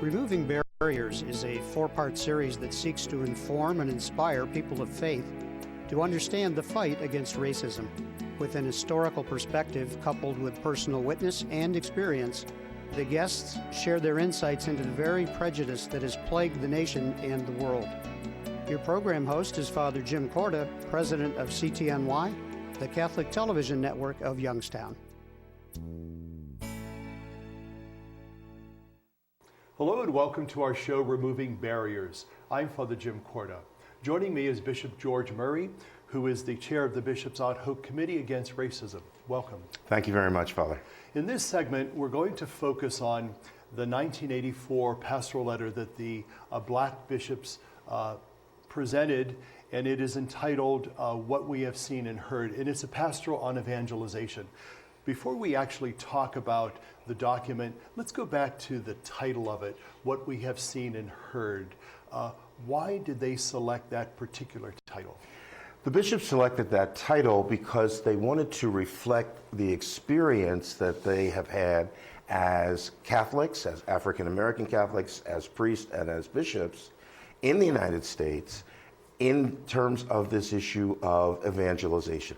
Removing Barriers is a four-part series that seeks to inform and inspire people of faith to understand the fight against racism. With an historical perspective coupled with personal witness and experience, the guests share their insights into the very prejudice that has plagued the nation and the world. Your program host is Father Jim Korda, president of CTNY, the Catholic television network of Youngstown. Hello and welcome to our show, Removing Barriers. I'm Father Jim Korda. Joining me is Bishop George Murry, who is the chair of the Bishop's Ad Hoc Committee Against Racism. Welcome. Thank you very much, Father. In this segment, we're going to focus on the 1984 pastoral letter that the black bishops presented, and it is entitled What We Have Seen and Heard, and it's a pastoral on evangelization. Before we actually talk about the document, let's go back to the title of it, What We Have Seen and Heard. Why did they select that particular title? The bishops selected that title because they wanted to reflect the experience that they have had as Catholics, as African American Catholics, as priests, and as bishops in the United States in terms of this issue of evangelization.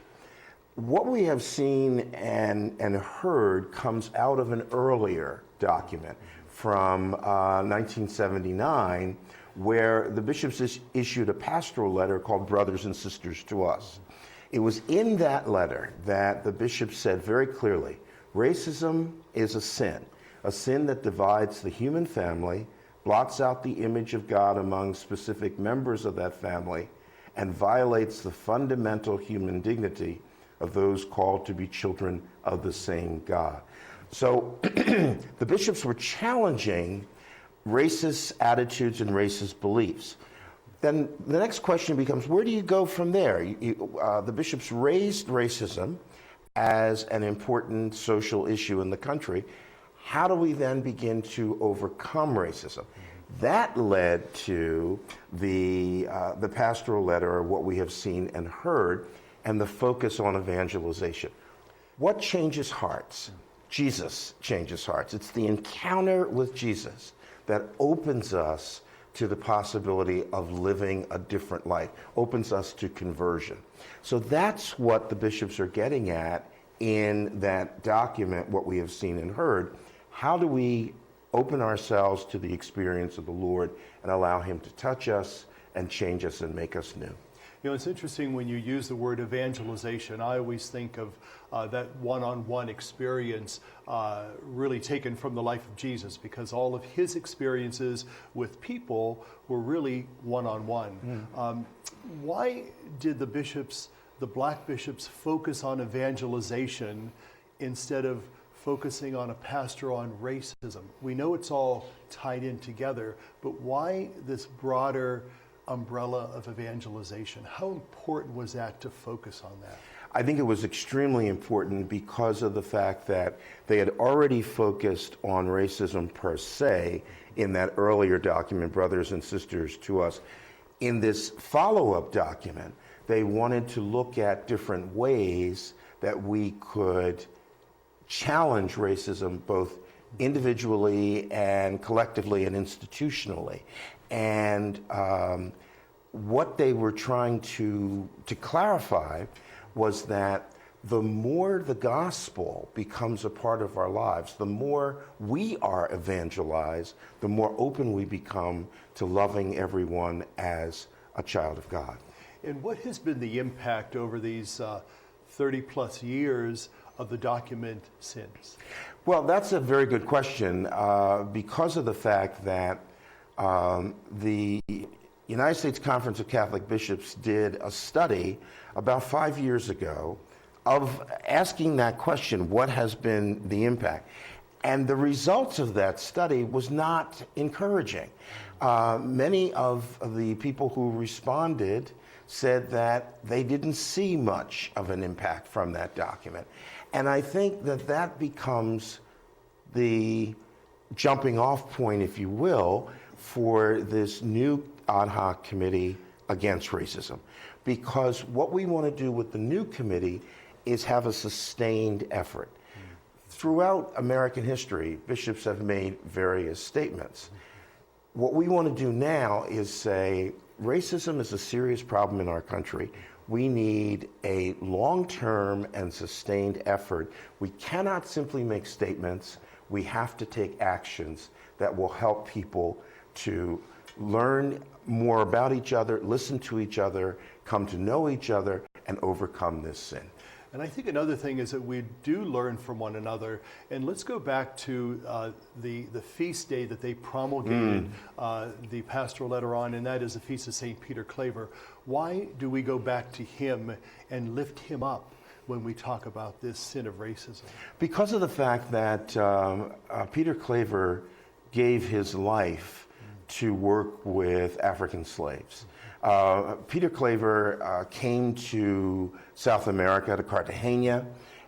What we have seen and heard comes out of an earlier document from 1979, where the bishops issued a pastoral letter called Brothers and Sisters to Us. It was in that letter that the bishops said very clearly, racism is a sin that divides the human family, blots out the image of God among specific members of that family, and violates the fundamental human dignity of those called to be children of the same God. So the bishops were challenging racist attitudes and racist beliefs. Then the next question becomes, where do you go from there? The bishops raised racism as an important social issue in the country. How do we then begin to overcome racism? That led to the pastoral letter, What We Have Seen and Heard, and the focus on evangelization. What changes hearts? Jesus changes hearts. It's the encounter with Jesus that opens us to the possibility of living a different life, opens us to conversion. So that's what the bishops are getting at in that document, What We Have Seen and Heard. How do we open ourselves to the experience of the Lord and allow Him to touch us and change us and make us new? You know, it's interesting when you use the word evangelization. I always think of that one-on-one experience really taken from the life of Jesus, because all of His experiences with people were really one-on-one. Why did the black bishops focus on evangelization instead of focusing on a pastor on racism? We know it's all tied in together, but why this broader umbrella of evangelization? How important was that to focus on that? I think it was extremely important because of the fact that they had already focused on racism per se in that earlier document, Brothers and Sisters to Us. In this follow-up document, they wanted to look at different ways that we could challenge racism both individually and collectively and institutionally. And what they were trying to clarify was that the more the gospel becomes a part of our lives, the more we are evangelized, the more open we become to loving everyone as a child of God. And what has been the impact over these 30 plus years of the document since? Well, that's a very good question because of the fact that the United States Conference of Catholic Bishops did a study about 5 years ago of asking that question, what has been the impact? And the results of that study was not encouraging. Many of the people who responded said that they didn't see much of an impact from that document. And I think that that becomes the jumping off point, if you will, for this new Ad Hoc Committee Against Racism. Because what we want to do with the new committee is have a sustained effort. Throughout American history, bishops have made various statements. what we want to do now is say racism is a serious problem in our country. We need a long-term and sustained effort. We cannot simply make statements. We have to take actions that will help people to learn more about each other, listen to each other, come to know each other, and overcome this sin. And I think another thing is that we do learn from one another. And let's go back to the feast day that they promulgated the pastoral letter on, and that is the Feast of St. Peter Claver. Why do we go back to him and lift him up when we talk about this sin of racism? Because of the fact that Peter Claver gave his life to work with African slaves. Peter Claver came to South America, to Cartagena,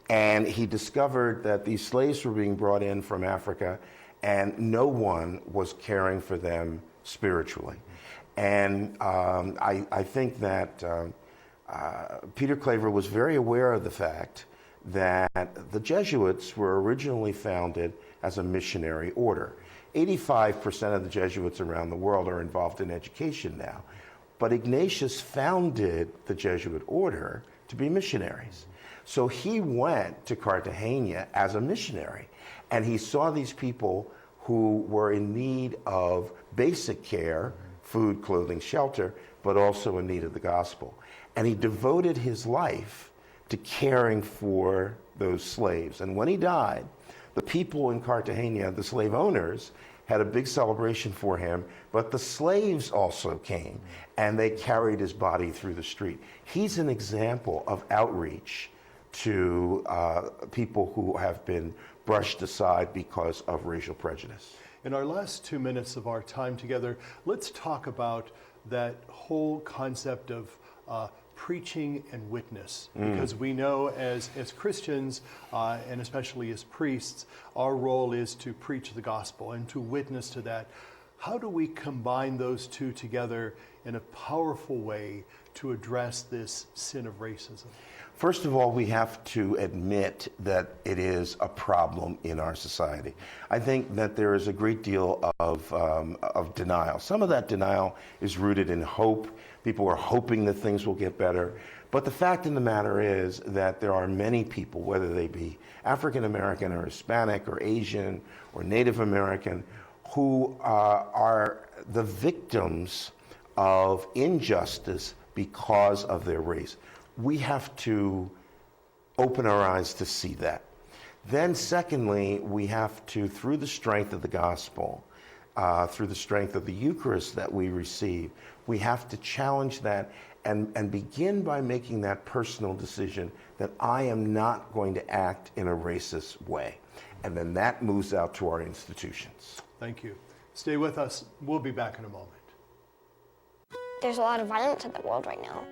and he discovered that these slaves were being brought in from Africa and no one was caring for them spiritually. And I think that Peter Claver was very aware of the fact that the Jesuits were originally founded as a missionary order. 85% of the Jesuits around the world are involved in education now. But Ignatius founded the Jesuit order to be missionaries. So he went to Cartagena as a missionary, and he saw these people who were in need of basic care, food, clothing, shelter, but also in need of the gospel. And he devoted his life to caring for those slaves. And when he died, the people in Cartagena, the slave owners, had a big celebration for him, but the slaves also came and they carried his body through the street. He's an example of outreach to people who have been brushed aside because of racial prejudice. In our last 2 minutes of our time together, let's talk about that whole concept of preaching and witness, because we know as Christians and especially as priests, our role is to preach the gospel and to witness to that. How do we combine those two together in a powerful way to address this sin of racism? First of all, we have to admit that it is a problem in our society. I think that there is a great deal of denial. Some of that denial is rooted in hope. People are hoping that things will get better. But the fact of the matter is that there are many people, whether they be African American or Hispanic or Asian or Native American, who are the victims of injustice because of their race. We have to open our eyes to see that. Then secondly, we have to, through the strength of the gospel, through the strength of the Eucharist that we receive, we have to challenge that and begin by making that personal decision that I am not going to act in a racist way. And then that moves out to our institutions. Thank you. Stay with us. We'll be back in a moment. There's a lot of violence in the world right now.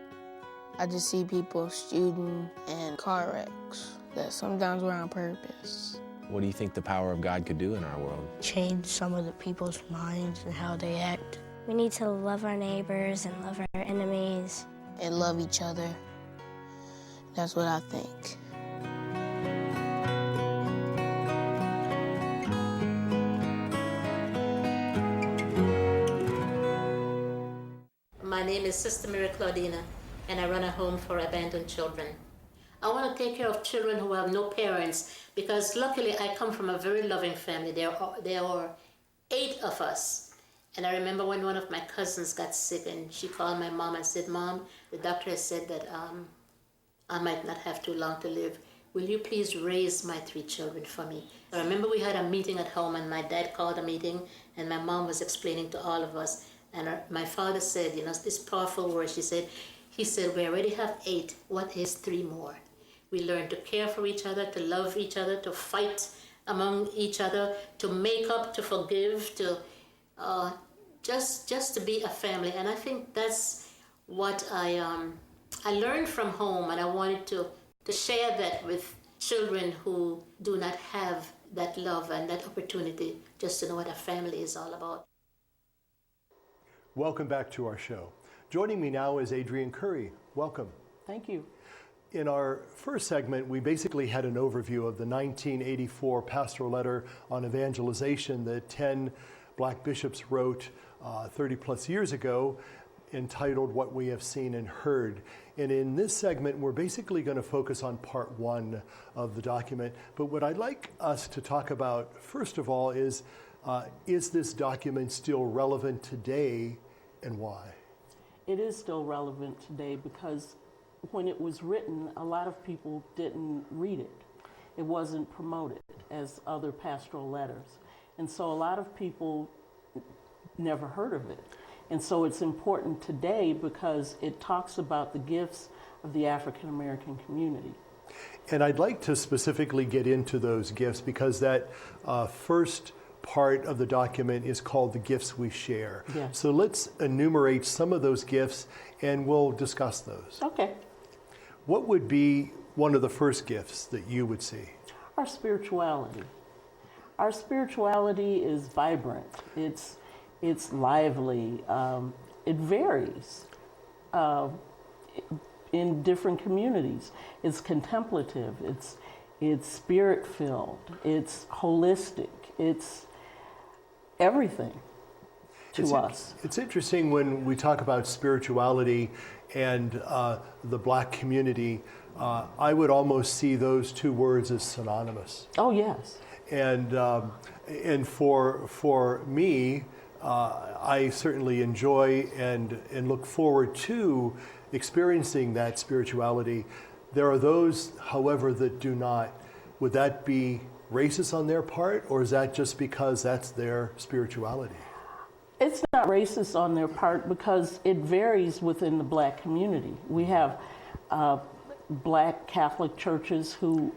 I just see people shooting and car wrecks that sometimes were on purpose. What do you think the power of God could do in our world? Change some of the people's minds and how they act. We need to love our neighbors and love our enemies. And love each other. That's what I think. My name is Sister Murry Claudina, and I run a home for abandoned children. I want to take care of children who have no parents, because luckily I come from a very loving family. There are 8 of us. And I remember when one of my cousins got sick and she called my mom and said, "Mom, the doctor has said that I might not have too long to live. Will you please raise my 3 children for me?" I remember we had a meeting at home and my dad called a meeting and my mom was explaining to all of us. And my father said, this powerful word, he said, "We already have 8. What is 3 more?" We learn to care for each other, to love each other, to fight among each other, to make up, to forgive, to just to be a family. And I think that's what I learned from home, and I wanted to share that with children who do not have that love and that opportunity just to know what a family is all about. Welcome back to our show. Joining me now is Adrienne Curry. Welcome. Thank you. In our first segment, we basically had an overview of the 1984 pastoral letter on evangelization that 10 black bishops wrote 30 plus years ago, entitled What We Have Seen and Heard. And in this segment, we're basically going to focus on part one of the document. But what I'd like us to talk about, first of all, is this document still relevant today and why? It is still relevant today because when it was written, a lot of people didn't read it. It wasn't promoted as other pastoral letters. And so a lot of people never heard of it. And so it's important today because it talks about the gifts of the African American community. And I'd like to specifically get into those gifts because that first part of the document is called The Gifts We Share. Yes. So let's enumerate some of those gifts and we'll discuss those. Okay. What would be one of the first gifts that you would see? Our spirituality. Our spirituality is vibrant. It's lively. It varies in different communities. It's contemplative. It's spirit-filled. It's holistic. It's everything to us. It's interesting when we talk about spirituality and the black community. I would almost see those two words as synonymous. Oh yes. And for me, I certainly enjoy and look forward to experiencing that spirituality. There are those, however, that do not. Would that be racist on their part, or is that just because that's their spirituality? It's not racist on their part because it varies within the black community. We have black Catholic churches who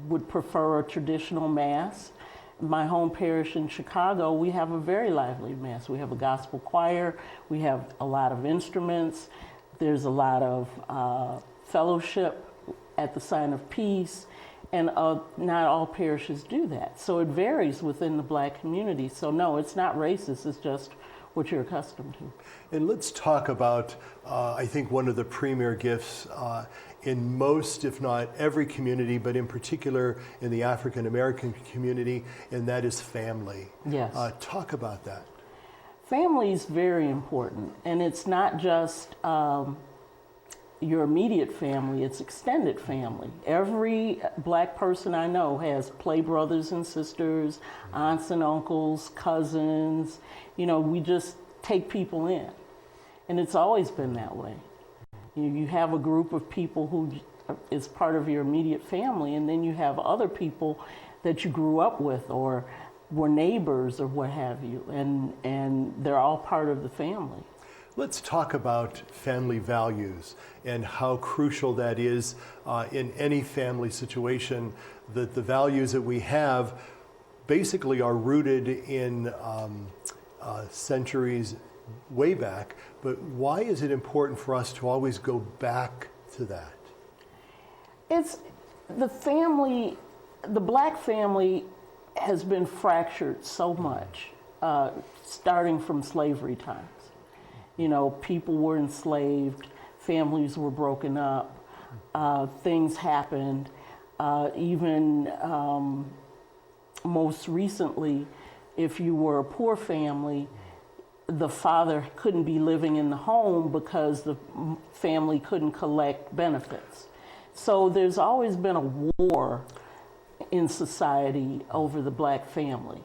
would prefer a traditional mass. My home parish in Chicago, we have a very lively mass. We have a gospel choir, we have a lot of instruments, there's a lot of fellowship at the sign of peace, and not all parishes do that. So it varies within the black community. So no, it's not racist, it's just what you're accustomed to. And let's talk about, I think, one of the premier gifts in most, if not every community, but in particular in the African American community, and that is family. Yes. Talk about that. Family is very important, and it's not just your immediate family, it's extended family. Every black person I know has play brothers and sisters, aunts and uncles, cousins. You know, we just take people in. And it's always been that way. You have a group of people who is part of your immediate family, and then you have other people that you grew up with or were neighbors or what have you, and they're all part of the family. Let's talk about family values and how crucial that is in any family situation, that the values that we have basically are rooted in centuries way back, but why is it important for us to always go back to that? It's the family, the black family has been fractured so much, starting from slavery times. You know, people were enslaved, families were broken up, things happened. Even most recently, if you were a poor family, the father couldn't be living in the home because the family couldn't collect benefits. So there's always been a war in society over the black family.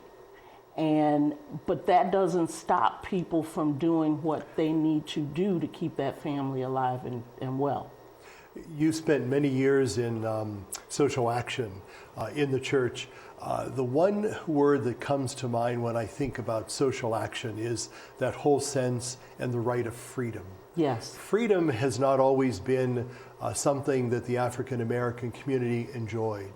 But that doesn't stop people from doing what they need to do to keep that family alive and well. You spent many years in social action in the church. The one word that comes to mind when I think about social action is that whole sense and the right of freedom. Yes. Freedom has not always been something that the African American community enjoyed.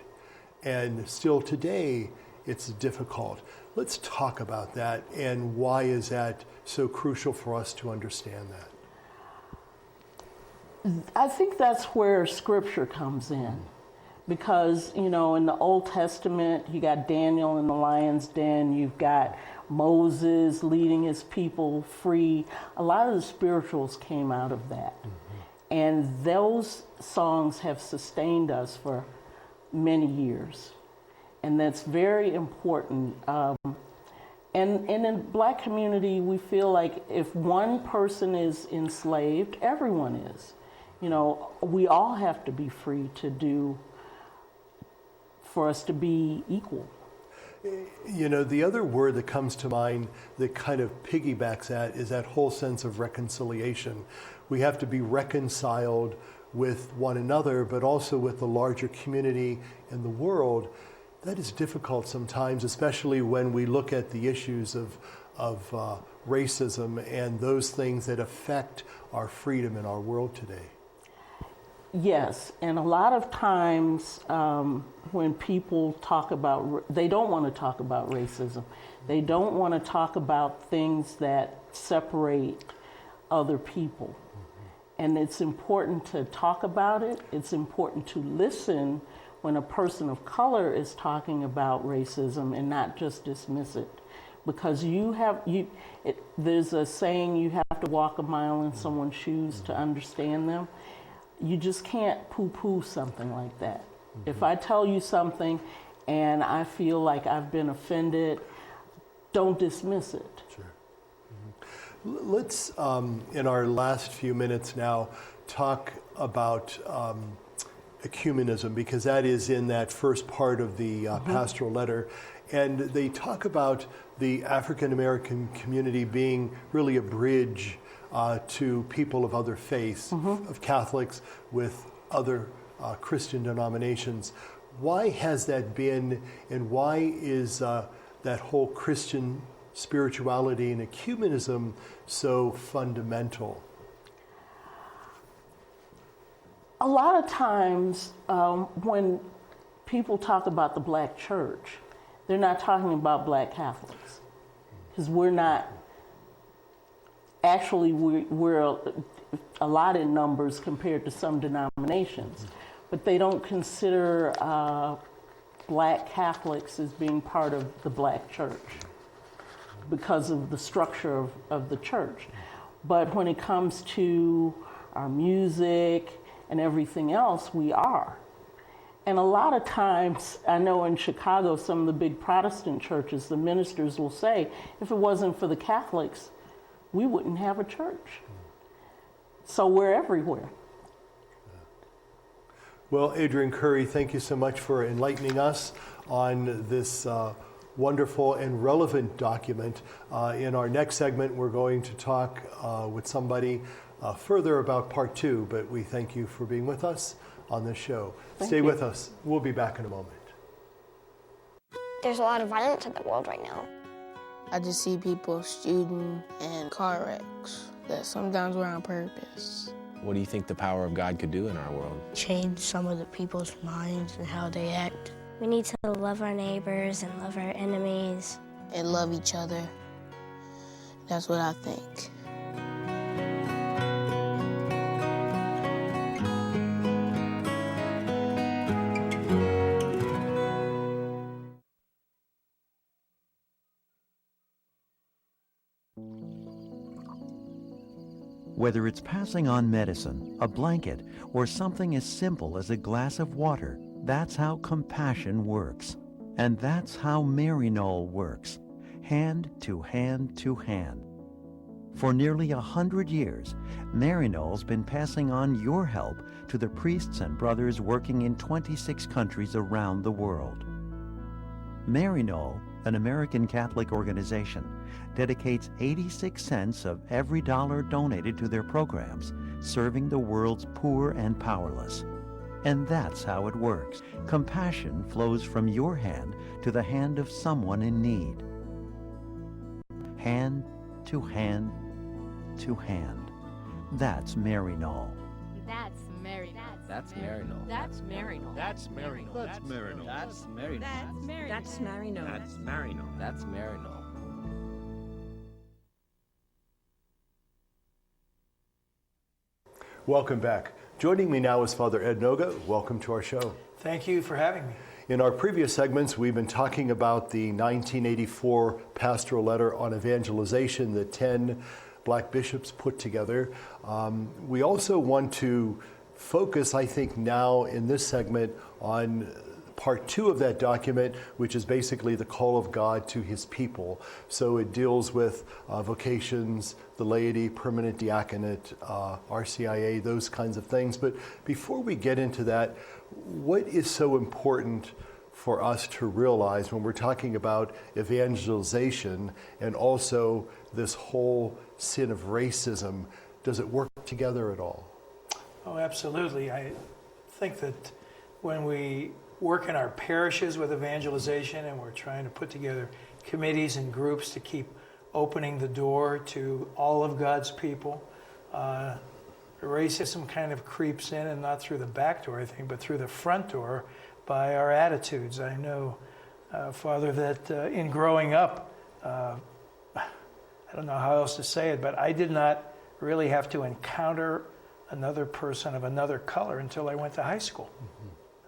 And still today, it's difficult. Let's talk about that, and why is that so crucial for us to understand that? I think that's where scripture comes in. Because, you know, in the Old Testament, you got Daniel in the lion's den, you've got Moses leading his people free. A lot of the spirituals came out of that. Mm-hmm. And those songs have sustained us for many years. And that's very important. And And in the black community, we feel like if one person is enslaved, everyone is. You know, we all have to be free for us to be equal. You know, the other word that comes to mind that kind of piggybacks that is that whole sense of reconciliation. We have to be reconciled with one another, but also with the larger community in the world. That is difficult sometimes, especially when we look at the issues of racism and those things that affect our freedom in our world today. Yes, and a lot of times when people talk about, they don't want to talk about racism. They don't want to talk about things that separate other people. And it's important to talk about it. It's important to listen when a person of color is talking about racism and not just dismiss it. Because there's a saying, you have to walk a mile in someone's shoes to understand them. You just can't poo-poo something like that. If I tell you something and I feel like I've been offended, don't dismiss it. Sure. Let's, in our last few minutes now, talk about ecumenism, because that is in that first part of the pastoral letter. And they talk about the African American community being really a bridge to people of other faiths, of Catholics with other Christian denominations. Why has that been, and why is that whole Christian spirituality and ecumenism so fundamental? A lot of times when people talk about the black church, they're not talking about black Catholics, because we're not. Actually, we're a lot in numbers compared to some denominations, but they don't consider black Catholics as being part of the black church because of the structure of the church. But when it comes to our music and everything else, we are. And a lot of times, I know in Chicago, some of the big Protestant churches, the ministers will say, if it wasn't for the Catholics, we wouldn't have a church. So we're everywhere. Well, Adrienne Curry, thank you so much for enlightening us on this wonderful and relevant document. In our next segment, we're going to talk with somebody further about part 2, but we thank you for being with us on this show. Stay with us. We'll be back in a moment. There's a lot of violence in the world right now. I just see people shooting and car wrecks that sometimes were on purpose. What do you think the power of God could do in our world? Change some of the people's minds and how they act. We need to love our neighbors and love our enemies. And love each other. That's what I think. Whether it's passing on medicine, a blanket, or something as simple as a glass of water, that's how compassion works. And that's how Maryknoll works, hand to hand to hand. For nearly 100 years, Maryknoll's been passing on your help to the priests and brothers working in 26 countries around the world. Maryknoll, an American Catholic organization, dedicates 86 cents of every dollar donated to their programs, serving the world's poor and powerless. And that's how it works. Compassion flows from your hand to the hand of someone in need. Hand to hand to hand. That's Maryknoll. That's Maryknoll. That's Maryknoll. That's Maryknoll. That's Maryknoll. That's Maryknoll. That's Maryknoll. That's Maryknoll. That's Maryknoll. That's Maryknoll. Welcome back. Joining me now is Father Ed Noga. Welcome to our show. Thank you for having me. In our previous segments, we've been talking about the 1984 pastoral letter on evangelization that 10 black bishops put together. We also want to focus, I think, now in this segment on part 2 of that document, which is basically the call of God to his people. So it deals with vocations, the laity, permanent diaconate, RCIA, those kinds of things. But before we get into that, what is so important for us to realize when we're talking about evangelization and also this whole sin of racism? Does it work together at all? Oh, absolutely. I think that when we work in our parishes with evangelization and we're trying to put together committees and groups to keep opening the door to all of God's people, racism kind of creeps in, and not through the back door, I think, but through the front door by our attitudes. I know, Father, that in growing up, I don't know how else to say it, but I did not really have to encounter another person of another color until I went to high school.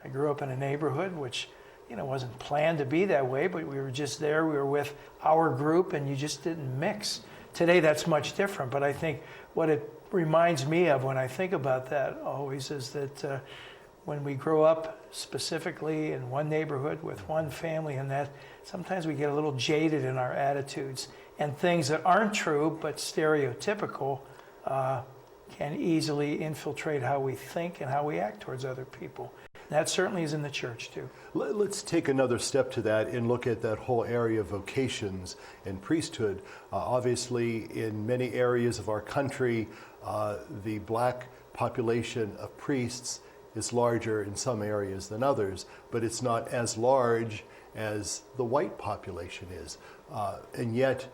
I grew up in a neighborhood which, wasn't planned to be that way, but we were just there. We were with our group, and you just didn't mix. Today, that's much different, but I think what it reminds me of when I think about that always is that when we grow up specifically in one neighborhood with one family, and that sometimes we get a little jaded in our attitudes, and things that aren't true but stereotypical can easily infiltrate how we think and how we act towards other people. That certainly is in the church too. Let's take another step to that and look at that whole area of vocations and priesthood. Obviously, in many areas of our country, the black population of priests is larger in some areas than others, but it's not as large as the white population is. And yet,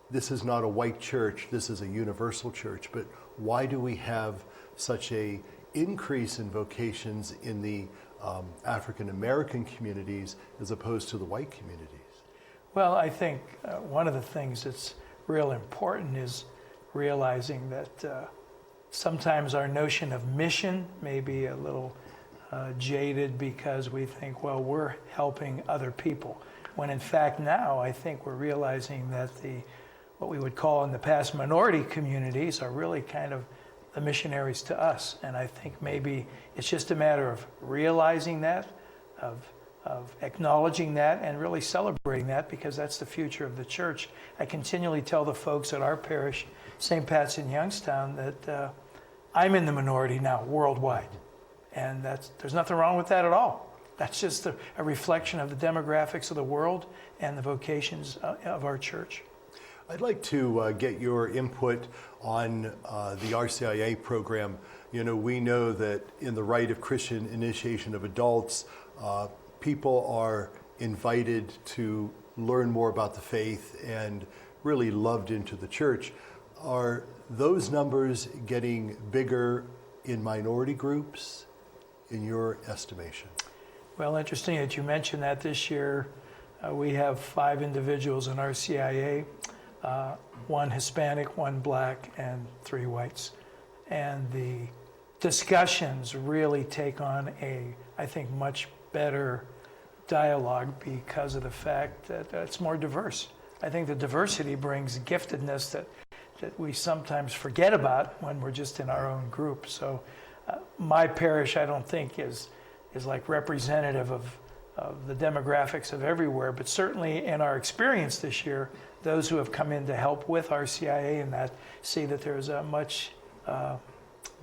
this is not a white church, this is a universal church. But why do we have such a increase in vocations in the African American communities as opposed to the white communities? Well, I think one of the things that's real important is realizing that sometimes our notion of mission may be a little jaded because we think, well, we're helping other people. When in fact now I think we're realizing that what we would call in the past minority communities are really kind of the missionaries to us. And I think maybe it's just a matter of realizing that, of acknowledging that, and really celebrating that, because that's the future of the church. I continually tell the folks at our parish, St. Pat's in Youngstown, that I'm in the minority now worldwide. And there's nothing wrong with that at all. That's just a reflection of the demographics of the world and the vocations of our church. I'd like to get your input on the RCIA program. We know that in the rite of Christian initiation of adults, people are invited to learn more about the faith and really loved into the church. Are those numbers getting bigger in minority groups, in your estimation? Well, interesting that you mentioned that. This year we have 5 individuals in RCIA. 1 Hispanic, 1 black, and 3 whites. And the discussions really take on I think, much better dialogue because of the fact that it's more diverse. I think the diversity brings giftedness that we sometimes forget about when we're just in our own group. So my parish, I don't think, is like representative of the demographics of everywhere, but certainly in our experience this year, those who have come in to help with RCIA and that see that there's a much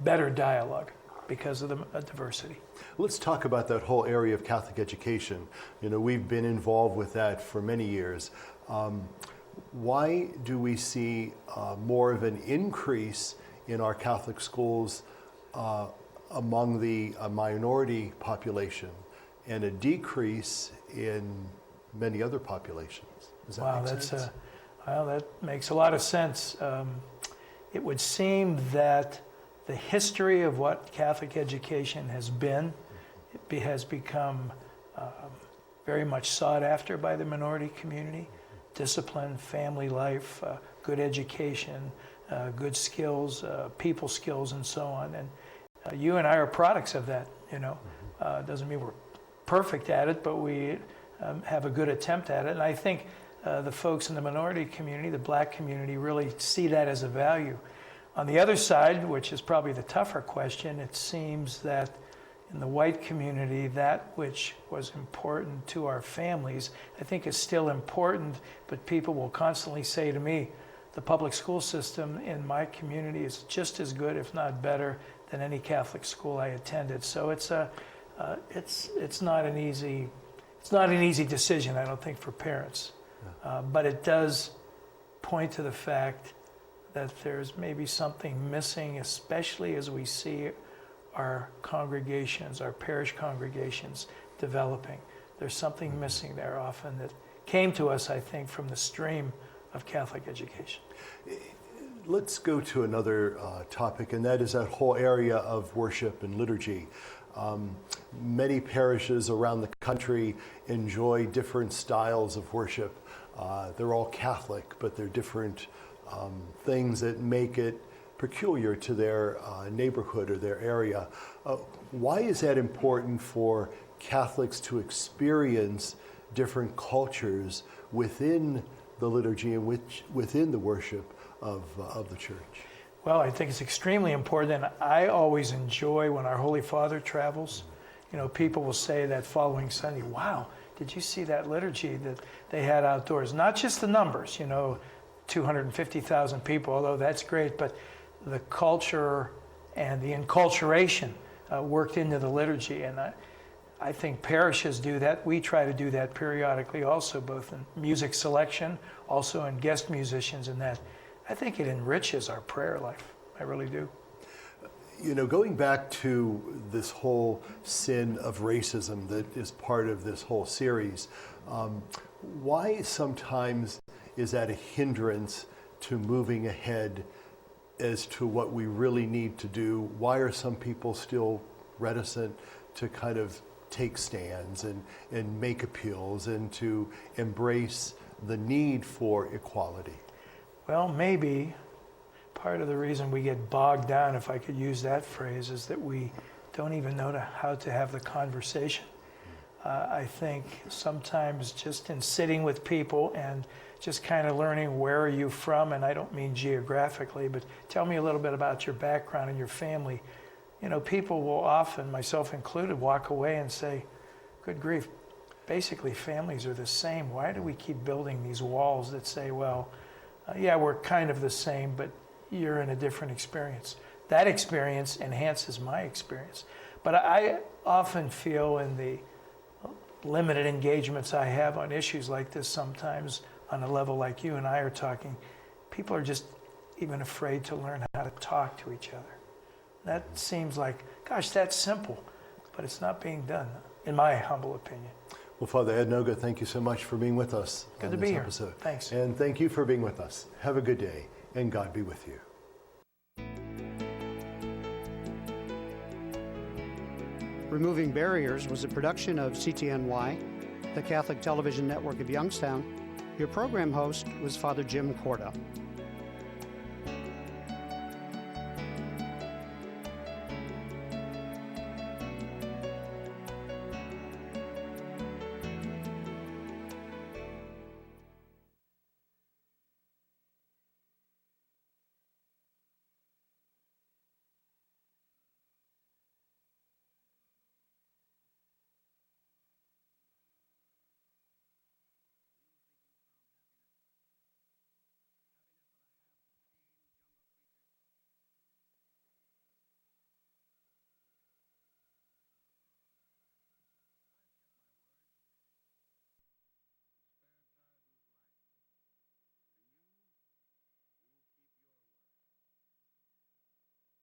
better dialogue because of the diversity. Let's talk about that whole area of Catholic education. We've been involved with that for many years. Why do we see more of an increase in our Catholic schools among the minority population and a decrease in many other populations? Does that make sense? That makes a lot of sense. It would seem that the history of what Catholic education has been, it has become very much sought after by the minority community. Discipline, family life, good education, good skills, people skills, and so on. And you and I are products of that. Doesn't mean we're perfect at it, but we have a good attempt at it. And I think the folks in the minority community, the black community, really see that as a value. On the other side, which is probably the tougher question, it seems that in the white community, that which was important to our families, I think is still important, but people will constantly say to me, the public school system in my community is just as good, if not better, than any Catholic school I attended. So it's not an easy decision, I don't think, for parents. But it does point to the fact that there's maybe something missing, especially as we see our congregations, our parish congregations developing. There's something missing there often that came to us, I think, from the stream of Catholic education. Let's go to another topic, and that is that whole area of worship and liturgy. Many parishes around the country enjoy different styles of worship. They're all Catholic, but they're different things that make it peculiar to their neighborhood or their area. Why is that important for Catholics to experience different cultures within the liturgy and within the worship of the church? Well, I think it's extremely important, and I always enjoy when our Holy Father travels. You know, people will say that following Sunday, wow, did you see that liturgy that they had outdoors? Not just the numbers, 250,000 people, although that's great, but the culture and the enculturation worked into the liturgy. And I think parishes do that. We try to do that periodically also, both in music selection, also in guest musicians and that. I think it enriches our prayer life. I really do. Going back to this whole sin of racism that is part of this whole series, why sometimes is that a hindrance to moving ahead as to what we really need to do? Why are some people still reticent to kind of take stands and make appeals and to embrace the need for equality? Well, maybe part of the reason we get bogged down, if I could use that phrase, is that we don't even know how to have the conversation. I think sometimes just in sitting with people and just kind of learning where are you from, and I don't mean geographically, but tell me a little bit about your background and your family. People will often, myself included, walk away and say, good grief, basically families are the same. Why do we keep building these walls that say, well, yeah, we're kind of the same, but you're in a different experience. That experience enhances my experience. But I often feel in the limited engagements I have on issues like this, sometimes on a level like you and I are talking, people are just even afraid to learn how to talk to each other. That seems like, gosh, that's simple, but it's not being done, in my humble opinion. Well, Father Ed Noga, thank you so much for being with us. Good to be here. Episode. Thanks. And thank you for being with us. Have a good day, and God be with you. Removing Barriers was a production of CTNY, the Catholic Television Network of Youngstown. Your program host was Father Jim Korda.